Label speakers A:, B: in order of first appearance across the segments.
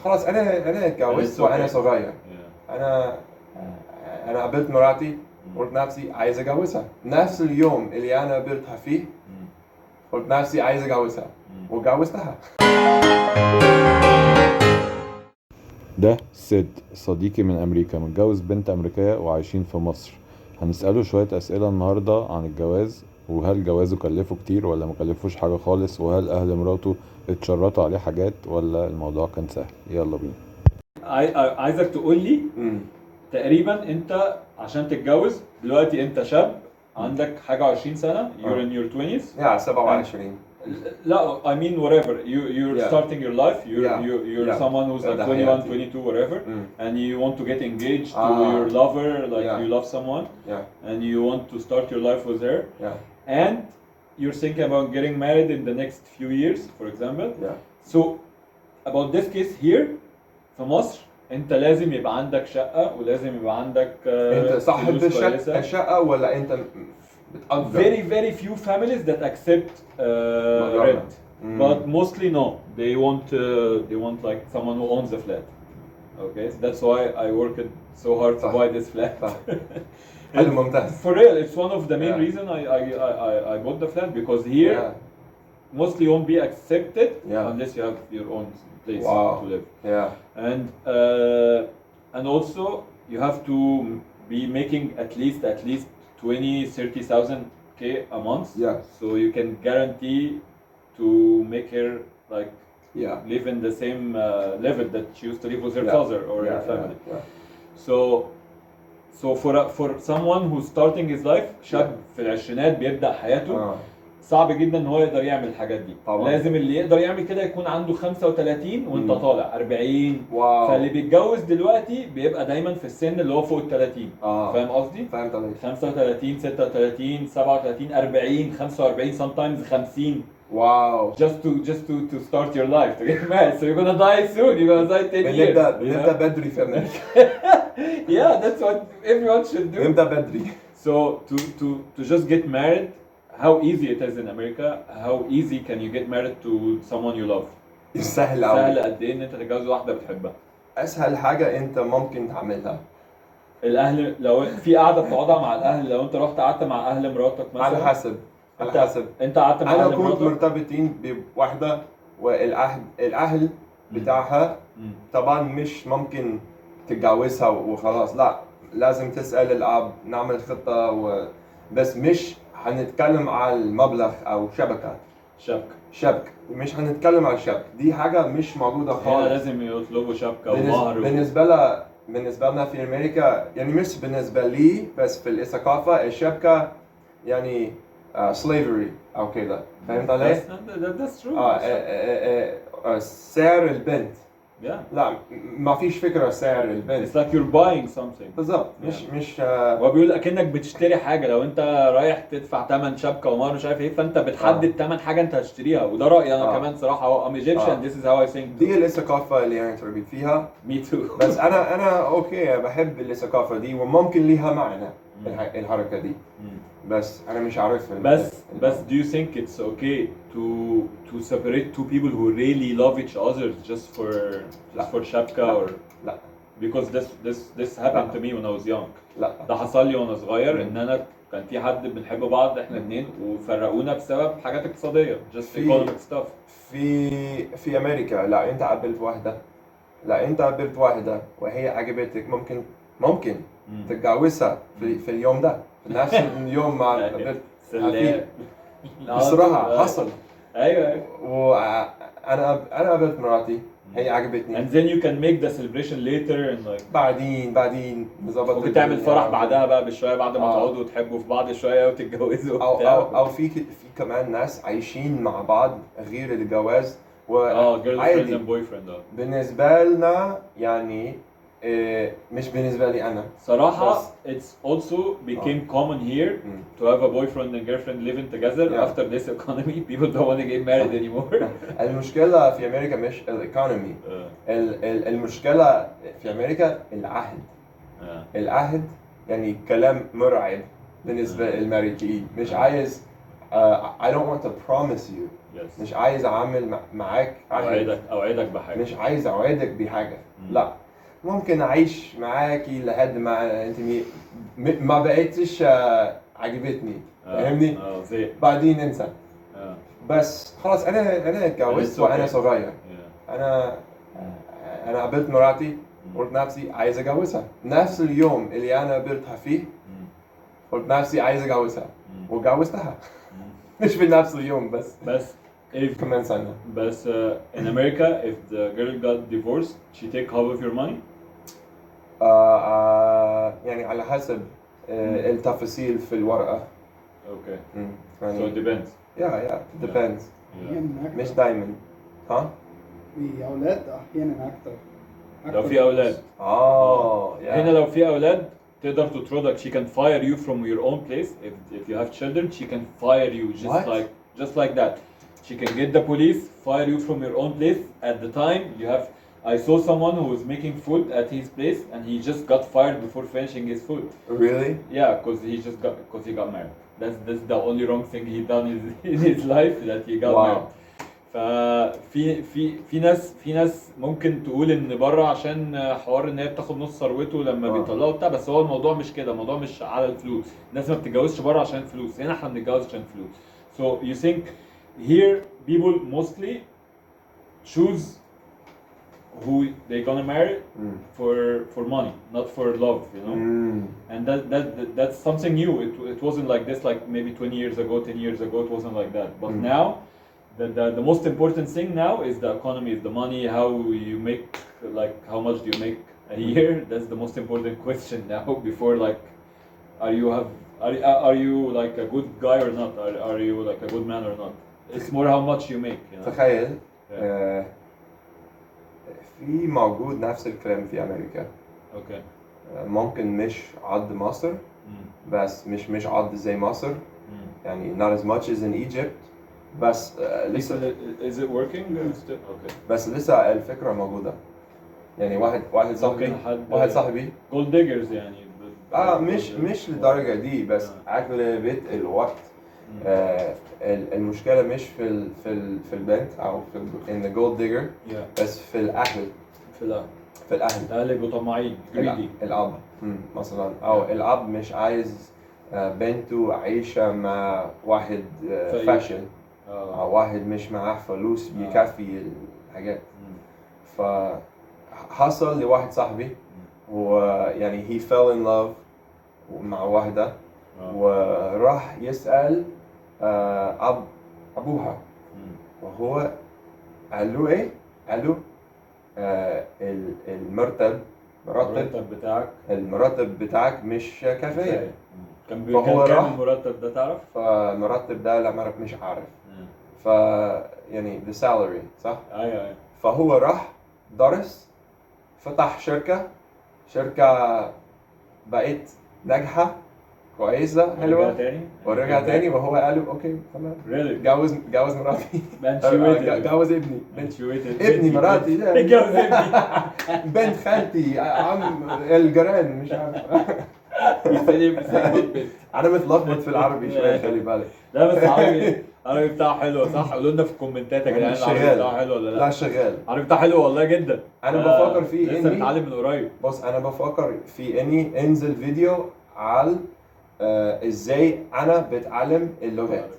A: خلاص انا اتجوزت وانا صغير. انا قابلت مراتي، قلت نفسي عايز اتجوزها نفس اليوم اللي انا قابلتها فيه. قلت نفسي عايز اتجوزها واتجوزتها.
B: ده سيد صديقي من أمريكا، متجوز بنت أمريكية وعايشين في مصر. هنسأله شوية أسئلة النهاردة عن الجواز، وهل جوازه كلفه كتير ولا مكلفوش حاجة خالص، وهل أهل مراته اتشرطوا عليه حاجات ولا الموضوع كان سهل. يلا بينا.
C: عايزك تقول لي تقريبا انت عشان تتجوز دلوقتي انت شاب عندك حاجة 20 سنة، you're in your 20s.
A: 27.
C: لا I mean whatever you're starting your life, you're someone who's like 21, 22, whatever, and you want to get engaged to your lover, like you love someone, and you want to start your life with her, and you're thinking about getting married in the next few years, for example. So about this case here في مصر انت لازم يبقى عندك شقة ولازم يبقى عندك
A: انت صاحب الشقة ولا انت بتأجر؟
C: very few families that accept rent, but mostly no, they want like someone who owns the flat. Okay, so that's why I worked so hard to buy this flat.
A: حلو ممتاز.
C: For real, it's one of the main reason I bought the flat, because here mostly won't be accepted unless you have your own place to live. And also you have to be making at least 20,000-30,000 K a month, so you can guarantee to make her like live in the same level that she used to live with her father or her family. So for someone who's starting his life, شاب في العشرينات بيبدأ حياته، صعب جدا ان هو يقدر يعمل الحاجات دي. لازم اللي يقدر يعمل كده يكون عنده 35 وانت طالع 40. فاللي بيتجوز دلوقتي بيبقى دايما في السن اللي هو فوق ال 30. فاهم قصدي؟
A: فهمت عليك.
C: 35 36 37 40 45 sometimes 50.
A: Wow.
C: Just to start your life, to get married. So you're gonna die soon. You're gonna die 10 years.
A: بنبدأ بدري في أمريكا.
C: Yeah, that's what everyone should do.
A: نبدأ بدري.
C: So to just get married, how easy it is in America, how easy can you get married to someone you love?
A: سهل أوي.
C: سهل قد إيه إن أنت تتجوز واحدة بتحبها؟
A: أسهل حاجة أنت ممكن تعملها.
C: الأهل، لو في قعدة بتقعدها مع الأهل، لو أنت رحت قعدت مع أهل مراتك مثلا.
A: على حسب.
C: أنت قعدت مع أهل مراتك؟
A: أنا كنت مرتبطين بواحدة والأهل بتاعها طبعا مش ممكن تتجوزها وخلاص، لا لازم تسأل الأب، نعمل خطة بس مش هنتكلم على المبلغ أو شبكة. مش هنتكلم على الشبكة، دي حاجة مش موجودة خالص.
C: هنا لازم يطلبوا شبكة ومهر.
A: بالنسبة لنا في أمريكا، يعني مش بالنسبة لي بس في الثقافة الشبكة يعني slavery أو كده. فهمت علي؟
C: That's true.
A: سعر البنت. لا ما فيش فكرة سعر البنت.
C: It's like you're buying something.
A: بالضبط. مش
C: هو بيقول أكنك بتشتري حاجة. لو أنت رايح تدفع ثمن شبكة ومهر مش عارف إيه، فأنت بتحدد ثمن حاجة أنت هتشتريها، وده رأيي أنا كمان صراحة. I'm Egyptian, this is how I think.
A: دي الثقافة اللي أنا تربيت فيها.
C: Me too.
A: بس أنا أوكي بحب الثقافة دي، وممكن ليها معنى الحركة دي. بس أنا مش عارف.
C: بس do you think it's okay to separate two people who really love each other just for شبكة or
A: لا.
C: Because this happened to me when I was young.
A: لا.
C: ده حصل لي وانا صغير، ان انا كان في حد بنحب بعض احنا اتنين وفرقونا بسبب حاجات اقتصادية، just economic stuff.
A: في أمريكا لا أنت قابلت واحدة وهي عجبتك، ممكن تتجوزها في اليوم ده، في نفس اليوم ما قابلت. بصراحة حصل.
C: ايوه.
A: وأنا قابلت مراتي، هي عجبتني.
C: And then you can make the celebration later and like.
A: بعدين نظبط.
C: ممكن تعمل فرح بعدها بقى بشوية بعد ما تقعدوا وتحبوا في بعض شوية وتتجوزوا.
A: أو في كمان ناس عايشين مع بعض غير الجواز.
C: girlfriend and boyfriend.
A: بالنسبة لنا يعني مش بالنسبة لي أنا
C: صراحة it's also became common here to have a boyfriend and girlfriend living together. After this economy people don't want to get married anymore.
A: المشكلة في أمريكا مش الإيكونومي. المشكلة في أمريكا العهد يعني كلام مرعب بالنسبة للأمريكيين. مش I don't want to promise you.
C: Yes.
A: مش عايز اعمل معاك عهد.
C: اوعدك بحاجه.
A: مش عايز اوعدك بحاجه. لا ممكن اعيش معاكي لحد ما انت ما بقيتش عجبتني فاهمني. بعدين انسى. بس خلاص انا اتجوزت وانا صغير. انا قابلت مراتي قلت نفسي عايز اتجوزها نفس اليوم اللي انا قابلتها فيه. قلت نفسي عايز اتجوزها واتجوزتها. مش في نفس اليوم بس كمان سنة.
C: بس in America if the girl got divorced she take half of your money.
A: يعني على حسب التفاصيل في الورقة.
C: Okay. So it depends.
A: Yeah, it depends. مش دايما. ها؟
D: في أولاد أحيانا أكتر.
C: لو في أولاد. هنا لو في أولاد تقدر تطردك. She can fire you from your own place. If you have children, she can fire you just like that. She can get the police, fire you from your own place. At the time, I saw someone who was making food at his place, and he just got fired before finishing his food.
A: Really?
C: Yeah, because he got married. That's the only wrong thing he done in his life that he got married. في ناس ممكن تقول ان بره عشان حوار ان هي بتاخد نص ثروته لما بيطلعوا بتاع. بس هو الموضوع مش كده. الموضوع مش على الفلوس. الناس ما بتتجوزش بره عشان فلوس. هنا احنا بنتجوز عشان فلوس. So you think here people mostly choose who they gonna marry for money, not for love, you know. And that's something new. It wasn't like this like maybe 20 years ago, 10 years ago. It wasn't like that. But now the most important thing now is the economy, is the money, how you make, like how much do you make a year. That's the most important question now. Before like are you like a good guy or not, are you like a good man or not. It's more how much you make, you know.
A: تخيل في موجود نفس الكلام في أمريكا.
C: اوكي.
A: ممكن مش عد مصر بس مش عد زي مصر. يعني not as much as in Egypt. بس لسه
C: is it working still? Okay.
A: بس لسه الفكرة موجودة. يعني واحد صاحبي
C: gold diggers يعني.
A: مش للدرجة دي. بس أغلبية الوقت المشكلة مش في البنت أو in the gold digger. بس في الأهل. في الأهل
C: بيبقوا طماعين.
A: الأب مثلا أو الأب مش عايز بنته عايشة مع واحد فاشل أو واحد مش معاه فلوس بيكفي الحاجات. فحصل لواحد صاحبي ويعني he fell in love مع واحدة وراح يسأل أبوها وهو قال له إيه؟ قال له المرتب بتاعك مش كافية.
C: كان كام المرتب ده تعرف؟
A: فالمرتب ده لا مش عارف. يعني the salary صح؟
C: أيوة.
A: فهو راح درس فتح شركة بقت ناجحة كويسة حلوة ورجع تاني وهو قال له اوكي تمام. جوز مراتي. جوز ابني مراتي.
C: جوز ابني.
A: بنت خالتي عم الجيران مش عارف. انا متلخبط في العربي شويه خلي بالك.
C: لا بس العربي بتاعه حلو صح؟ قولوا لنا في الكومنتات يا جدعان العربي بتاعه حلو ولا لا؟
A: لا شغال.
C: العربي بتاعه حلو والله جدا.
A: انا بفكر في
C: لسه بتعلم من قريب.
A: بص انا بفكر في اني انزل فيديو على ازاي انا بتعلم اللغات.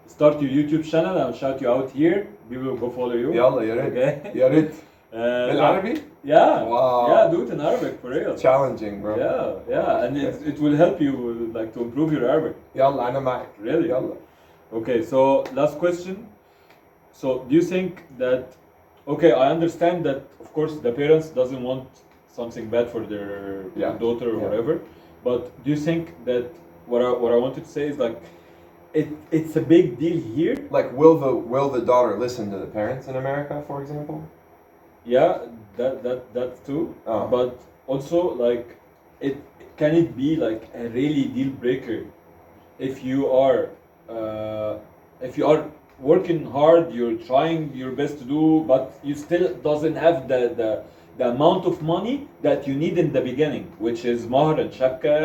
C: Start your YouTube channel and shout you out here. People will go follow you.
A: يلا يا ريت. بالعربي?
C: Yeah.
A: Wow.
C: Yeah, do it in Arabic for real.
A: Challenging, bro.
C: Yeah, and it will help you like to improve your Arabic.
A: يلا أنا معك.
C: Really?
A: يلا.
C: Okay, so last question. So do you think that? Okay, I understand that of course the parents doesn't want something bad for their daughter or whatever, but do you think that what I wanted to say is like it's a big deal here?
A: Like will the daughter listen to the parents in America, for example?
C: Yeah, that too. But also like can it be like a really deal breaker if you are working hard, you're trying your best to do, but you still doesn't have the amount of money that you need in the beginning, which is mahr and shapka,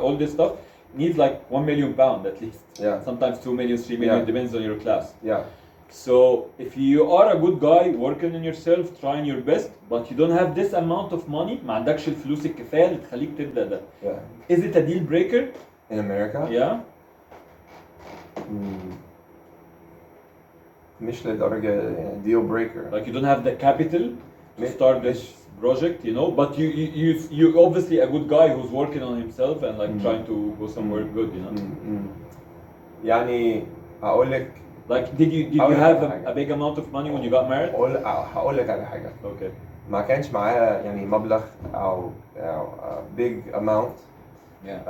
C: all this stuff. needs like 1 million pound at least.
A: Yeah.
C: Sometimes 2 million, 3 million,
A: Yeah.
C: depends on your class.
A: Yeah.
C: So if you are a good guy working on yourself, trying your best, but you don't have this amount of money, ما عندكش الفلوس الكفاية اللي تخليك تبدأ ده.
A: Yeah.
C: Is it a deal breaker?
A: In America?
C: Yeah.
A: مش لدرجة deal breaker.
C: Like you don't have the capital to start this project, you know, but you obviously a good guy who's working on himself and like trying to go somewhere good, you know.
A: يعني هقول لك.
C: Like did you have a big amount of money when you got married?
A: هقول لك على حاجة.
C: Okay.
A: ما كانش معايا يعني مبلغ أو big amount.
C: Yeah.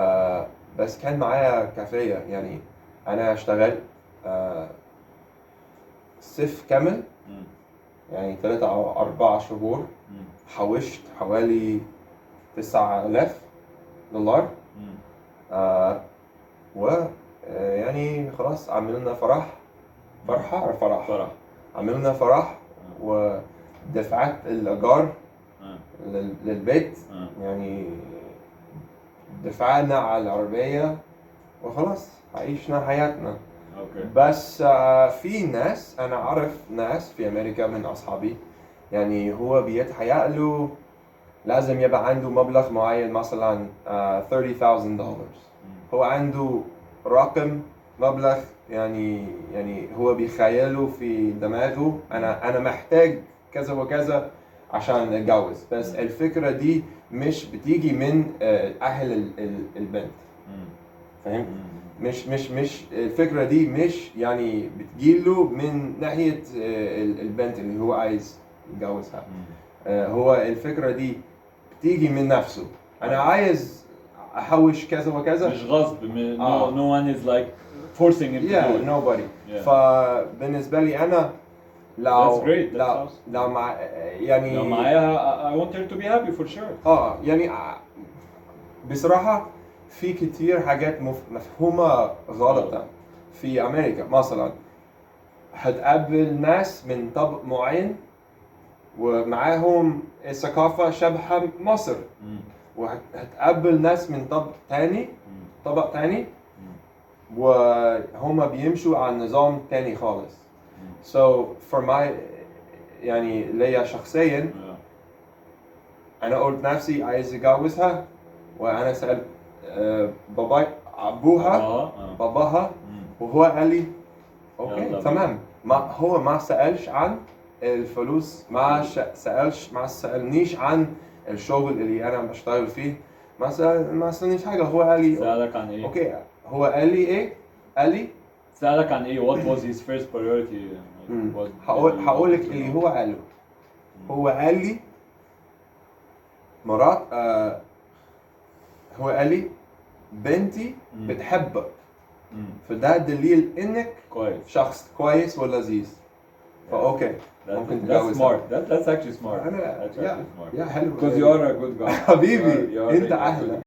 A: بس كان معايا كافية يعني أنا اشتغلت صيف كامل يعني 3 أو 4 شهور حوشت حوالي 9000 دولار و يعني خلاص عملنا فرح عملنا فرح ودفعت الإيجار للبيت يعني دفعنا على العربية وخلاص عيشنا حياتنا. بس في ناس أنا أعرف ناس في أمريكا من أصحابي يعني هو بيتهيأ له لازم يبقى عنده مبلغ معين مثلا $30,000. هو عنده رقم مبلغ يعني هو بيخيله في دماغه أنا محتاج كذا وكذا عشان أتجوز. بس الفكرة دي مش بتيجي من أهل البنت. فهمت؟ مش الفكرة دي مش يعني بتجيله من ناحية البنت اللي هو عايز يتجوزها. هو الفكرة دي بتيجي من نفسه. أنا عايز أحوش كذا وكذا.
C: مش غصب. No one is like forcing him to do it.
A: Nobody.
C: Yeah.
A: فبالنسبة لي أنا
C: That's great.
A: لو يعني
C: لو معايا I want her to be happy for sure.
A: يعني بصراحة في كتير حاجات مفهومة غلطة في أمريكا. مثلا هتقابل ناس من طبق معين ومعاهم ثقافة شبه مصر وهتقابل ناس من طبق تاني وهم بيمشوا على نظام تاني خالص. So for my يعني ليا شخصيا أنا قلت نفسي عايز أتجوزها وأنا سألت باباها وهو قال لي أوكي تمام. هو ما سألش عن الفلوس ما سألنيش عن الشغل اللي أنا بشتغل فيه ما سألنيش حاجة. هو قال لي
C: سألك عن إيه؟
A: أوكي هو قال لي إيه؟ قال لي
C: سألك عن إيه؟ What was his first priority?
A: هقول لك اللي هو قاله. هو قال لي مرات هو قال لي بنتي بتحبك فده دليل إنك
C: كويس
A: شخص كويس ولذيذ. فأوكي ممكن تتجوزها.
C: That's actually smart.
A: يا حلو.
C: Because you are a good guy.
A: حبيبي أنت أهلا.